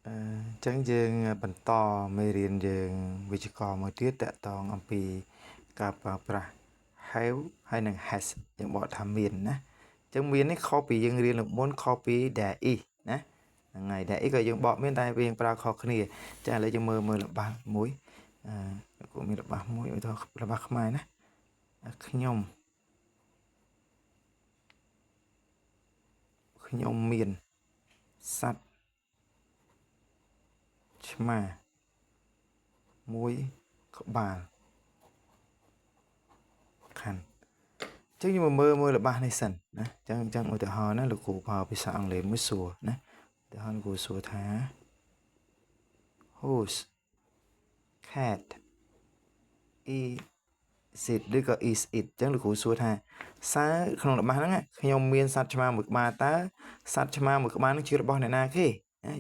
ចឹងយើងបន្តមេរៀនយើងវិជ្ជាករមួយទៀតតកតងអំពីការប្រើប្រាស់ have ហើយនិង has យើងបកថាមានណាចឹងមាននេះខុសពីយើងរៀនលើកមុនខុសពី there is ណាហ្នឹងហើយ there is ក៏យើងបកមានតែយើងប្រើខុសគ្នាចឹងឥឡូវយើងមើលរបស់មួយក៏មានរបស់មួយឧទាហរណ៍របស់ខ្មែរណាខ្ញុំមានសត្វឆ្មាមួយក្បាលខាន់ចឹងយើងមើលរបស់នេះសិនណាចឹងឧទាហរណ៍ណាលោកគ្រូប្រើភាសាអង់គ្លេសមួយសួរណាឧទាហរណ៍លោកគ្រូសួរថា whose cat is it ឬក៏ is it ចឹងលោកគ្រូសួរថាសើក្នុងរបស់ហ្នឹងខ្ញុំមានសត្វឆ្មាមួយក្បាលតើសត្វឆ្មាមួយក្បាលហ្នឹងជារបស់អ្នកណាគេ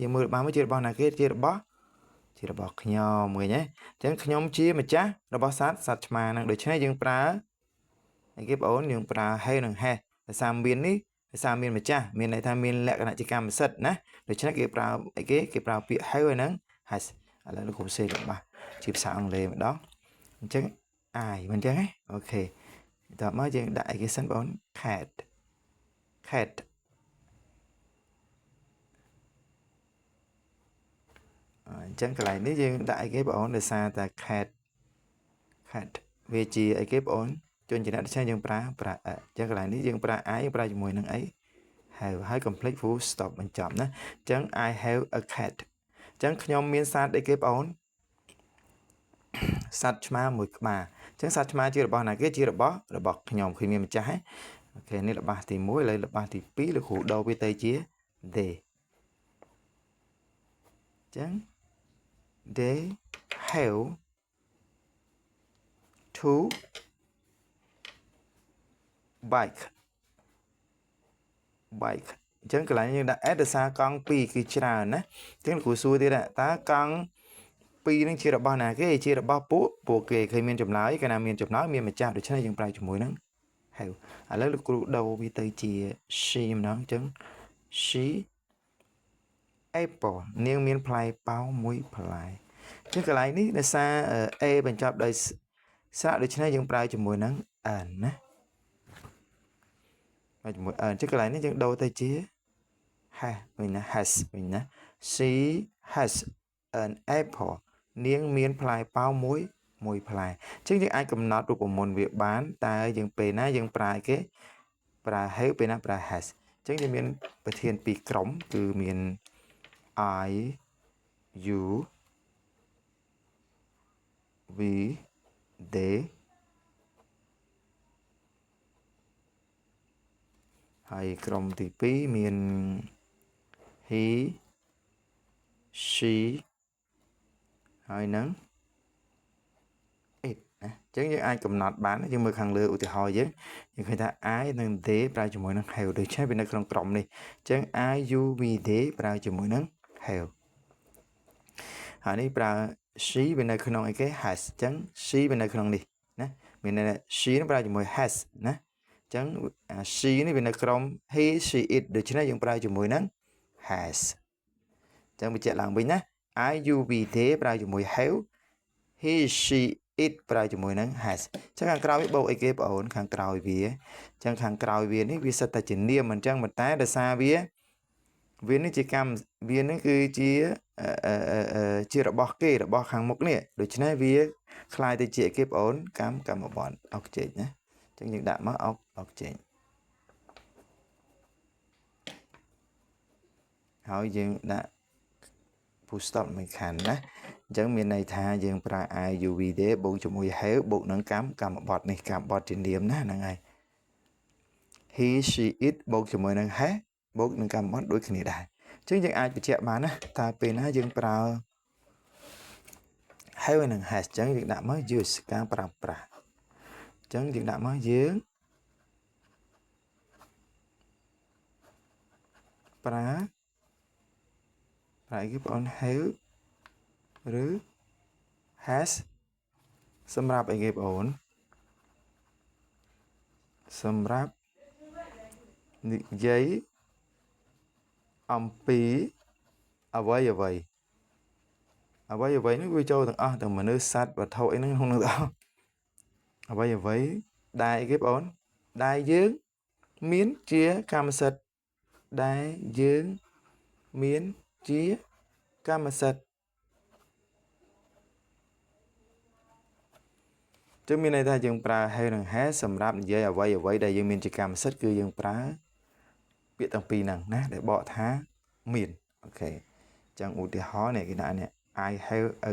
យើងមើលរបស់មកជារបស់ណាគេជារបស់ខ្ញុំឃើញទេអញ្ចឹងខ្ញុំជាម្ចាស់របស់សត្វឆ្មាហ្នឹងដូច្នេះយើងប្រើអីគេបងអូនយើងប្រើ have និង has ភាសាមាននេះភាសាមានម្ចាស់មានន័យថាមានលក្ខណៈជាកម្មសិទ្ធិណាដូច្នេះគេប្រើអីគេប្រើពាក្យ have ហើយនិង has ឥឡូវលោកគ្រូសេរបស់ជាភាសាអង់គ្លេសម្ដងអញ្ចឹង I មិនអញ្ចឹងទេអូខេតោះមកយើងដាក់អីគេសិនបងអូន cat អញ្ចឹងកន្លែងនេះយើងដាក់អីគេបងអូនដោយសារតែ cat វាជាអីគេបងអូនជនជាតិដូច្នេះយើងប្រើអញ្ចឹងកន្លែងនេះយើងប្រើ I ប្រើជាមួយនឹងអី have ហើយ complete full stop បញ្ចប់ណាអញ្ចឹង I have a cat អញ្ចឹងខ្ញុំមានសត្វអីគេបងអូនសត្វឆ្មាមួយក្បាលអញ្ចឹងសត្វឆ្មាជារបស់ណាគេជារបស់ខ្ញុំគឺមានម្ចាស់ហ្នឹងអូខេនេះរបស់ទី1ឥឡូវរបស់ទី2លោកគ្រូដូរវាទៅជា they អញ្ចឹង they have two bike អញ្ចឹងកន្លែងយើងដាក់ add ដោយសារកង់2គឺច្រើនណាអញ្ចឹងលោកគ្រូសួរទៀតតើកង់2នឹងជារបស់ណាគេជារបស់ពួកគេឃើញមានចម្លើយកាលណាមានចម្លើយមានម្ចាស់ដូច្នេះយើងប្រើជាមួយនឹង have ឥឡូវលោកគ្រូដូរវាទៅជា she ម្ដងអញ្ចឹង she apple នាងមានផ្លែប៉ោមមួយផ្លែអញ្ចឹងកន្លែងនេះដោយសារ a បញ្ចប់ដោយស្រៈដូច្នេះយើងប្រើជាមួយនឹង an ណាជាមួយ an អញ្ចឹងកន្លែងនេះយើងដូរទៅជា has វិញណា she has an apple នាងមានផ្លែប៉ោមមួយផ្លែអញ្ចឹងយើងអាចកំណត់រូបមន្តវាបានតើយើងពេលណាយើងប្រើគេប្រើ have ពេលណាប្រើ has អញ្ចឹងយើងមានប្រធាន2ក្រុមគឺមាន I you we they ហើយក្រុមទី2មាន he she ហើយនឹង it ណាអញ្ចឹងយើងអាចកំណត់បានយើងមើលខាងលើឧទាហរណ៍យើងឃើញថា I និង they ប្រើជាមួយនឹង have ដូច្នេះវានៅក្នុងក្រុមនេះអញ្ចឹង I you we they ប្រើជាមួយនឹង have ហើយនេះប្រើ she វានៅក្នុងអីគេ has អញ្ចឹង she វានៅក្នុងនេះណាមានន័យថា she នឹងប្រើជាមួយ has ណាអញ្ចឹង she នេះវានៅក្រុម he she it ដូច្នេះយើងប្រើជាមួយនឹង has អញ្ចឹងបញ្ជាក់ឡើងវិញណា I you we they ប្រើជាមួយ have he she it ប្រើជាមួយនឹង has អញ្ចឹងខាងក្រោយវាបូកអីគេបងអូនខាងក្រោយវាអញ្ចឹងខាងក្រោយវានេះវាសិតតែជានាមអញ្ចឹងប៉ុន្តែដោយសារវានេះជាកម្មវានេះគឺជារបស់គេរបស់ខាងមុខនេះដូច្នេះវាคล้ายទៅជាគេបងអូនកម្មបត្តិ object ណាអញ្ចឹងយើងដាក់មក object ហើយយើងដាក់ full stop មួយខានណាអញ្ចឹងមានន័យថាយើងប្រើ I you we they បូកជាមួយ have បូកនឹងកម្មបត្តិនេះកម្មបត្តិជានាមណាហ្នឹងហើយ he she it បូកជាមួយនឹង has បូកនឹងកម្មបត្តិដូចគ្នាដែរអញ្ចឹងយើងអាចបញ្ជាក់បានណាតើពេលណាយើងប្រើ have និង has អញ្ចឹងយើងដាក់មក use ការប្រើប្រាស់អញ្ចឹងយើងដាក់មកយើងប្រើគេបង have ឬ has សម្រាប់អីគេបងសម្រាប់និយាយអំពីអ្វី vậy vậy nó vui châu thằng thằng mà nơi sát và thâu ấy nó không được đâu vậy đại ghép ổn đại dương miến chia cam sật đại dương miến chia cam sật chứ mình này ta dừng pra hay rằng hé sầm rạp dây ở vậy đại dương miến chia cam sật cứ dừng pra biết tầng pi nằng nè để bỏ thá miền ok chẳng ưu tiên hóa này cái đã nè I have a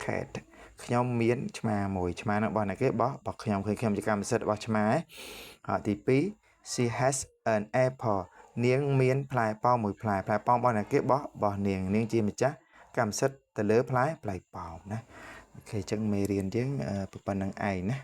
cat ខ្ញុំមានឆ្មាមួយឆ្មានឹងរបស់អ្នកគេបោះខ្ញុំឃើញខ្ញុំជាកម្មសិទ្ធិរបស់ឆ្មាឯហើយទី2 she has an apple នាងមានផ្លែប៉ោមមួយផ្លែប៉ោមរបស់អ្នកគេបោះនាងជាម្ចាស់កម្មសិទ្ធិទៅលើផ្លែប៉ោមណាអូខេអញ្ចឹងមេរៀនយើងប៉ុណ្្នឹងឯងណា